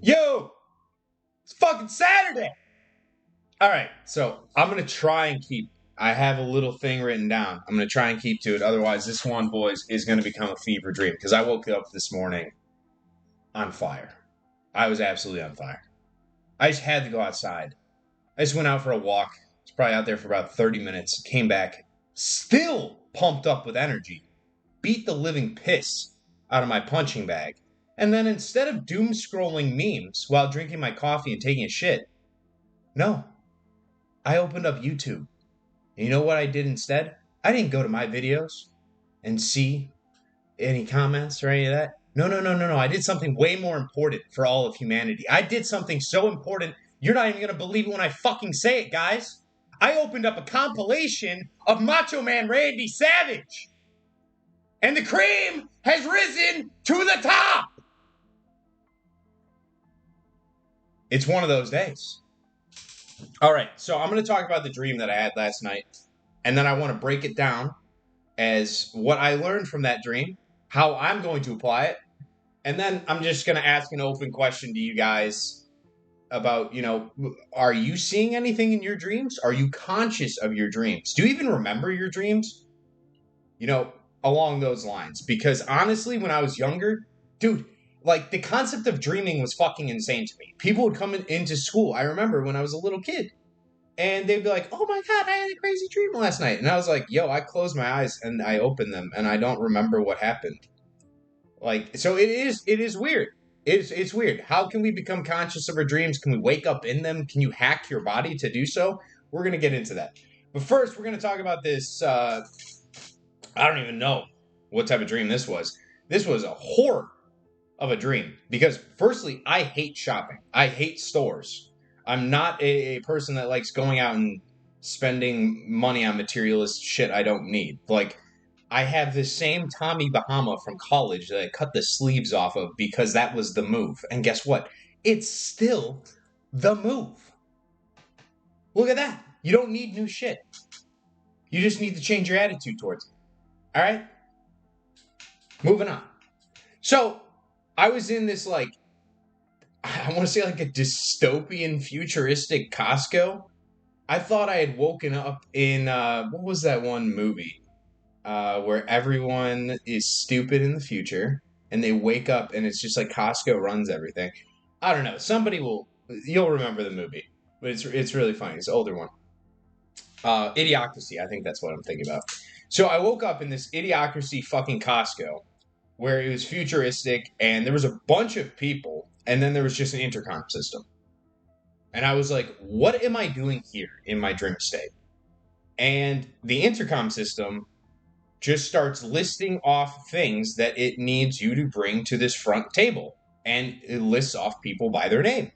Yo, it's fucking Saturday. All right, so I'm gonna try and keep. I have a little thing written down. I'm gonna try and keep to it. Otherwise, this one, boys, is gonna become a fever dream. Because I woke up this morning on fire. I was absolutely on fire. I just had to go outside. I just went out for a walk. I was probably out there for about 30 minutes. Came back, still pumped up with energy. Beat the living piss out of my punching bag. And then instead of doom scrolling memes while drinking my coffee and taking a shit, no, I opened up YouTube. And you know what I did instead? I didn't go to my videos and see any comments or any of that. No. I did something way more important for all of humanity. I did something so important, you're not even going to believe it when I fucking say it, guys. I opened up a compilation of Macho Man Randy Savage. And the cream has risen to the top. It's one of those days. All right, so I'm going to talk about the dream that I had last night, and then I want to break it down as what I learned from that dream, how I'm going to apply it, and then I'm just going to ask an open question to you guys about, are you seeing anything in your dreams? Are you conscious of your dreams? Do you even remember your dreams? Along those lines. Because honestly, when I was younger, dude, like, the concept of dreaming was fucking insane to me. People would come into school. I remember when I was a little kid. And they'd be like, oh my God, I had a crazy dream last night. And I was like, yo, I closed my eyes and I opened them and I don't remember what happened. Like, so it is weird. It's weird. How can we become conscious of our dreams? Can we wake up in them? Can you hack your body to do so? We're going to get into that. But first, we're going to talk about this. I don't even know what type of dream this was. This was a horror of a dream. Because firstly, I hate shopping. I hate stores. I'm not a person that likes going out and spending money on materialist shit I don't need. Like, I have this same Tommy Bahama from college that I cut the sleeves off of because that was the move. And guess what? It's still the move. Look at that. You don't need new shit. You just need to change your attitude towards it. All right? Moving on. So, I was in this, I want to say a dystopian, futuristic Costco. I thought I had woken up in, what was that one movie? Where everyone is stupid in the future, and they wake up, and it's just like Costco runs everything. I don't know. You'll remember the movie, but it's really funny. It's an older one. Idiocracy, I think that's what I'm thinking about. So I woke up in this Idiocracy fucking Costco, where it was futuristic, and there was a bunch of people, and then there was just an intercom system. And I was like, what am I doing here in my dream state? And the intercom system just starts listing off things that it needs you to bring to this front table. And it lists off people by their name.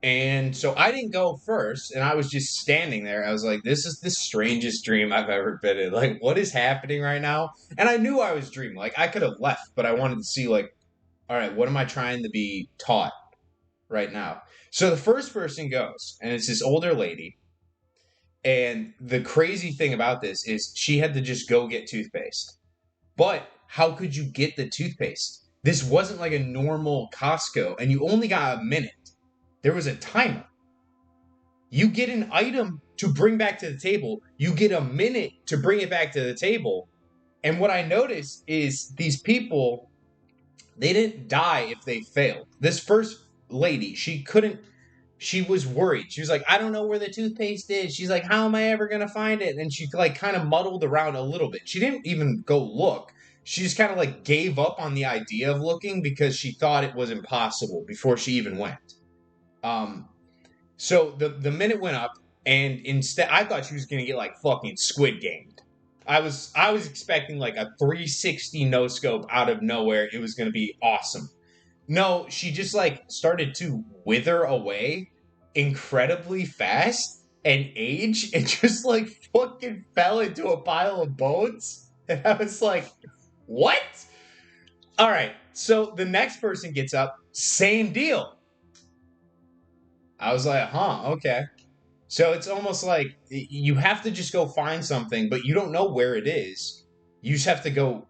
And so I didn't go first, and I was just standing there. I was like, this is the strangest dream I've ever been in. Like, what is happening right now? And I knew I was dreaming. Like, I could have left, but I wanted to see, all right, what am I trying to be taught right now? So the first person goes, and it's this older lady. And the crazy thing about this is she had to just go get toothpaste. But how could you get the toothpaste? This wasn't like a normal Costco, and you only got a minute. There was a timer. You get an item to bring back to the table. You get a minute to bring it back to the table. And what I noticed is these people, they didn't die if they failed. This first lady, she was worried. She was like, I don't know where the toothpaste is. She's like, how am I ever going to find it? And she kind of muddled around a little bit. She didn't even go look. She just kind of gave up on the idea of looking because she thought it was impossible before she even went. So the minute went up, and instead I thought she was going to get fucking Squid Gamed. I was expecting a 360 no scope out of nowhere. It was going to be awesome. No, she just started to wither away incredibly fast and age, and just fucking fell into a pile of bones. And I was like, what? All right. So the next person gets up, same deal. I was like, okay. So it's almost like you have to just go find something, but you don't know where it is. You just have to go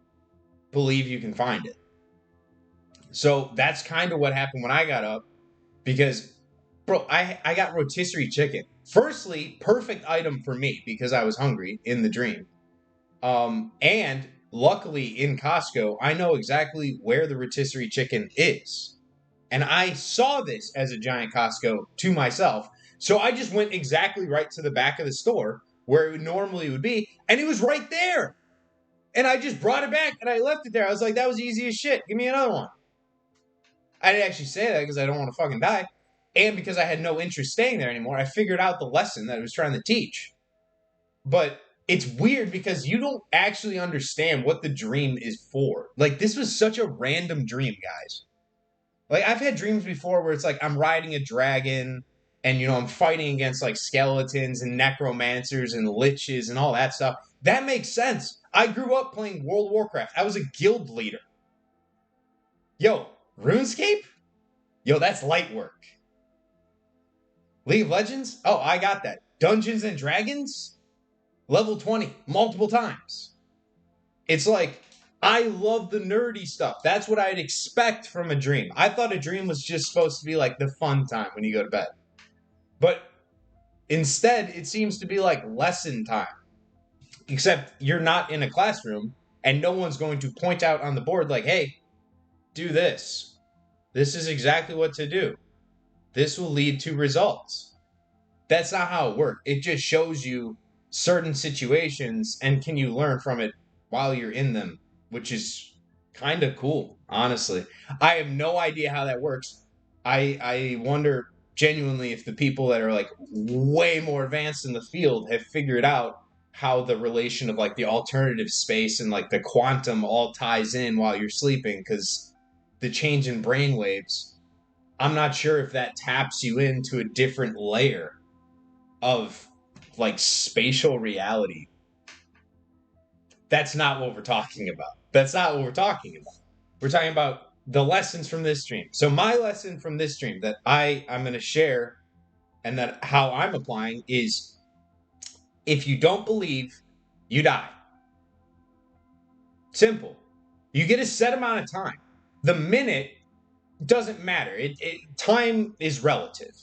believe you can find it. So that's kind of what happened when I got up because, bro, I got rotisserie chicken. Firstly, perfect item for me because I was hungry in the dream. And luckily in Costco, I know exactly where the rotisserie chicken is. And I saw this as a giant Costco to myself. So I just went exactly right to the back of the store where it normally would be, and it was right there. And I just brought it back and I left it there. I was like, that was easy as shit. Give me another one. I didn't actually say that because I don't want to fucking die. And because I had no interest staying there anymore, I figured out the lesson that it was trying to teach. But it's weird because you don't actually understand what the dream is for. Like, this was such a random dream, guys. Like, I've had dreams before where it's like I'm riding a dragon and, I'm fighting against like skeletons and necromancers and liches and all that stuff. That makes sense. I grew up playing World of Warcraft. I was a guild leader. Yo, RuneScape? Yo, that's light work. League of Legends? Oh, I got that. Dungeons and Dragons? Level 20, multiple times. It's like, I love the nerdy stuff. That's what I'd expect from a dream. I thought a dream was just supposed to be like the fun time when you go to bed. But instead, it seems to be like lesson time. Except you're not in a classroom and no one's going to point out on the board like, hey, do this. This is exactly what to do. This will lead to results. That's not how it works. It just shows you certain situations and can you learn from it while you're in them, which is kind of cool, honestly. I have no idea how that works. I wonder genuinely if the people that are like way more advanced in the field have figured out how the relation of like the alternative space and like the quantum all ties in while you're sleeping, because the change in brain waves, I'm not sure if that taps you into a different layer of like spatial reality. That's not what we're talking about. That's not what we're talking about. We're talking about the lessons from this dream. So my lesson from this dream that I'm going to share and that how I'm applying is, if you don't believe, you die. Simple. You get a set amount of time. The minute doesn't matter. Time is relative.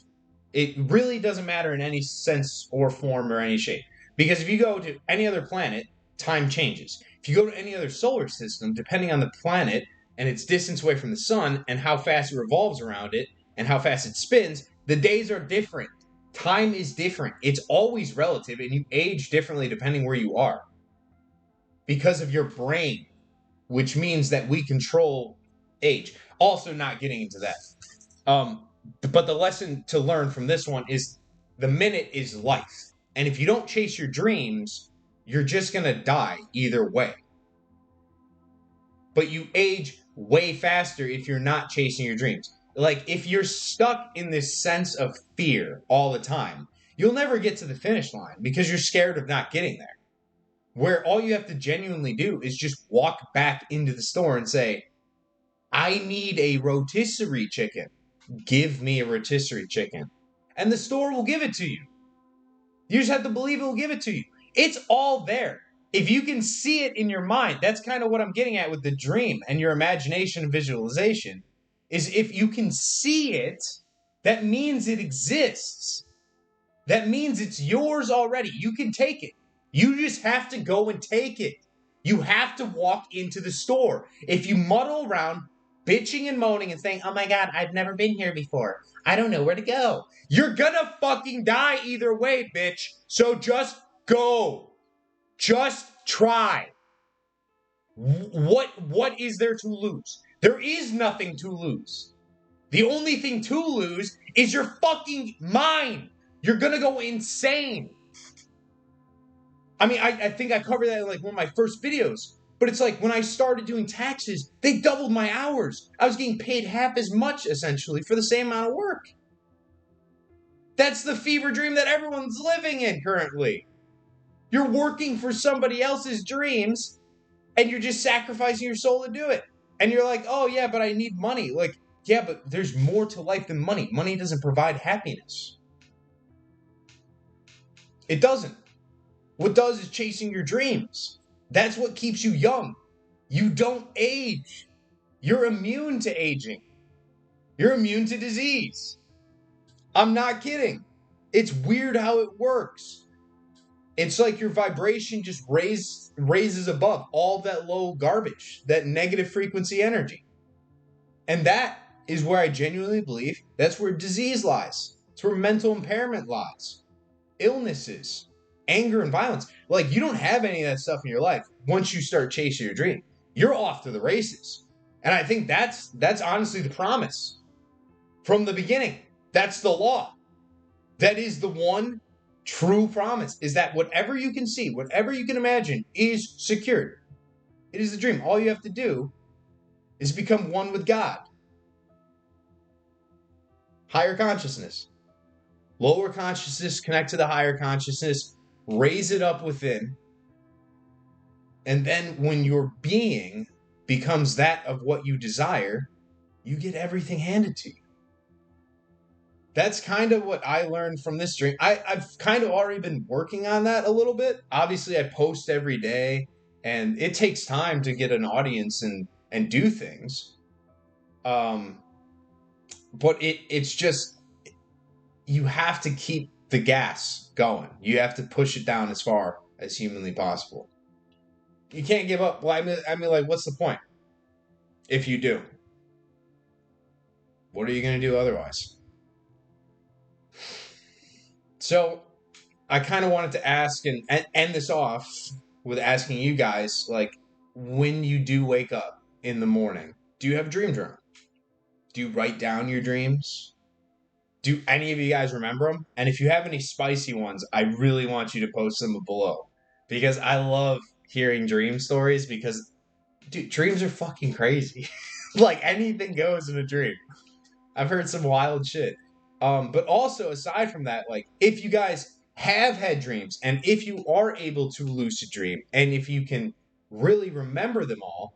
It really doesn't matter in any sense or form or any shape. Because if you go to any other planet, time changes. If you go to any other solar system, depending on the planet and its distance away from the sun and how fast it revolves around it and how fast it spins, the days are different. Time is different. It's always relative, and you age differently depending where you are because of your brain, which means that we control age. Also, not getting into that. But the lesson to learn from this one is the minute is life. And if you don't chase your dreams, you're just going to die either way. But you age way faster if you're not chasing your dreams. Like, if you're stuck in this sense of fear all the time, you'll never get to the finish line because you're scared of not getting there. Where all you have to genuinely do is just walk back into the store and say, I need a rotisserie chicken. Give me a rotisserie chicken. And the store will give it to you. You just have to believe it will give it to you. It's all there. If you can see it in your mind, that's kind of what I'm getting at with the dream and your imagination and visualization, is if you can see it, that means it exists. That means it's yours already. You can take it. You just have to go and take it. You have to walk into the store. If you muddle around, bitching and moaning and saying, oh my God, I've never been here before, I don't know where to go, you're gonna fucking die either way, bitch. So just go. Just try. What is there to lose? There is nothing to lose. The only thing to lose is your fucking mind. You're gonna go insane. I mean, I think I covered that in like one of my first videos. But it's like when I started doing taxes, they doubled my hours. I was getting paid half as much, essentially, for the same amount of work. That's the fever dream that everyone's living in currently. You're working for somebody else's dreams, and you're just sacrificing your soul to do it. And you're like, oh yeah, but I need money. Like, yeah, but there's more to life than money. Money doesn't provide happiness. It doesn't. What does is chasing your dreams. That's what keeps you young. You don't age. You're immune to aging. You're immune to disease. I'm not kidding. It's weird how it works. It's like your vibration just raises above all that low garbage, that negative frequency energy. And that is where I genuinely believe that's where disease lies. It's where mental impairment lies. Illnesses, anger, and violence. Like, you don't have any of that stuff in your life once you start chasing your dream. You're off to the races. And I think that's honestly the promise from the beginning. That's the law. That is the one true promise, is that whatever you can see, whatever you can imagine is secured. It is the dream. All you have to do is become one with God. Higher consciousness. Lower consciousness, connect to the higher consciousness, raise it up within. And then when your being becomes that of what you desire, you get everything handed to you. That's kind of what I learned from this dream. I've kind of already been working on that a little bit. Obviously, I post every day, and it takes time to get an audience and do things. But it's just, you have to keep the gas going. You have to push it down as far as humanly possible. You can't give up. Well, I mean, like, what's the point if you do? What are you going to do otherwise? So I kind of wanted to ask and end this off with asking you guys, like, when you do wake up in the morning, do you have a dream journal? Do you write down your dreams? Do any of you guys remember them? And if you have any spicy ones, I really want you to post them below, because I love hearing dream stories, because, dude, dreams are fucking crazy. Like, anything goes in a dream. I've heard some wild shit. But also, aside from that, like, if you guys have had dreams, and if you are able to lucid dream, and if you can really remember them all,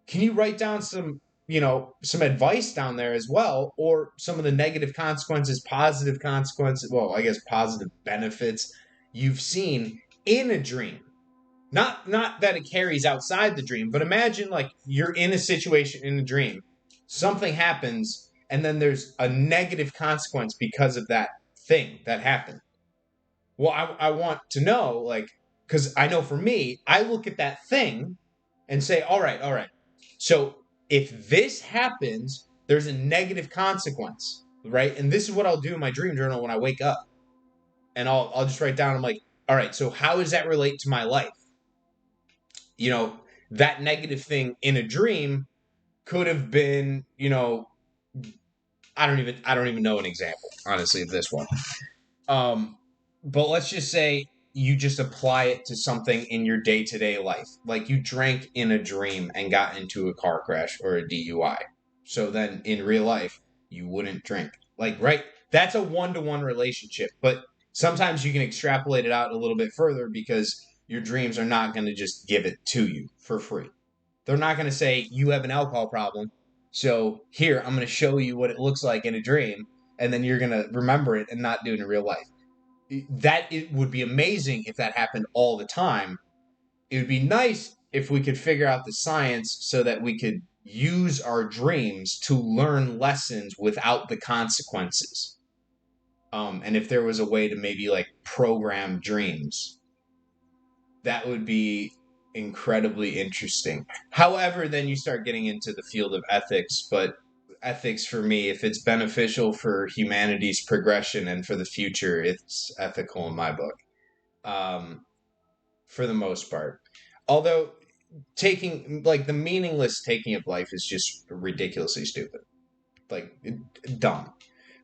can you write down some advice down there as well, or some of the negative consequences, positive consequences, well, I guess positive benefits you've seen in a dream? Not that it carries outside the dream, but imagine, like, you're in a situation in a dream, something happens, and then there's a negative consequence because of that thing that happened. Well, I want to know, like, because I know for me, I look at that thing and say, all right. So if this happens, there's a negative consequence, right? And this is what I'll do in my dream journal when I wake up. And I'll just write down, I'm like, all right, so how does that relate to my life? You know, that negative thing in a dream could have been, I don't even know an example, honestly, of this one. But let's just say you just apply it to something in your day-to-day life. Like, you drank in a dream and got into a car crash or a DUI. So then in real life, you wouldn't drink. Like, right? That's a one-to-one relationship. But sometimes you can extrapolate it out a little bit further, because your dreams are not going to just give it to you for free. They're not going to say, you have an alcohol problem, so here, I'm going to show you what it looks like in a dream, and then you're going to remember it and not do it in real life. It would be amazing if that happened all the time. It would be nice if we could figure out the science so that we could use our dreams to learn lessons without the consequences. And if there was a way to maybe, like, program dreams, that would be incredibly interesting. However, then you start getting into the field of ethics, but ethics, for me, if it's beneficial for humanity's progression and for the future, it's ethical in my book, for the most part. Although taking, like, the meaningless taking of life is just ridiculously stupid, like, dumb.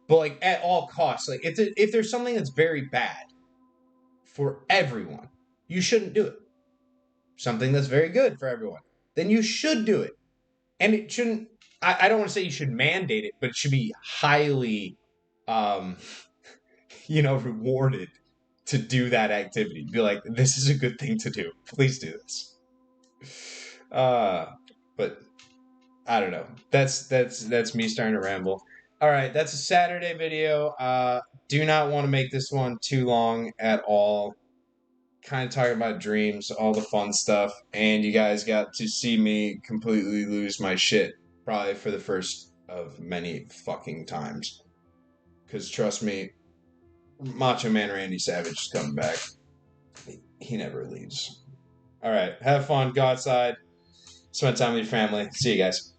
But, like, at all costs, like, if there's something that's very bad for everyone, you shouldn't do it. Something that's very good for everyone, then you should do it. And it shouldn't, I don't want to say you should mandate it, but it should be highly, rewarded to do that activity. Be like, this is a good thing to do. Please do this. But I don't know. That's me starting to ramble. All right, that's a Saturday video. Do not want to make this one too long at all. kind of talking about dreams, all the fun stuff, and you guys got to see me completely lose my shit, probably for the first of many fucking times. Because trust me, Macho Man Randy Savage is coming back. He never leaves. All right, have fun, go outside, spend time with your family. See you guys.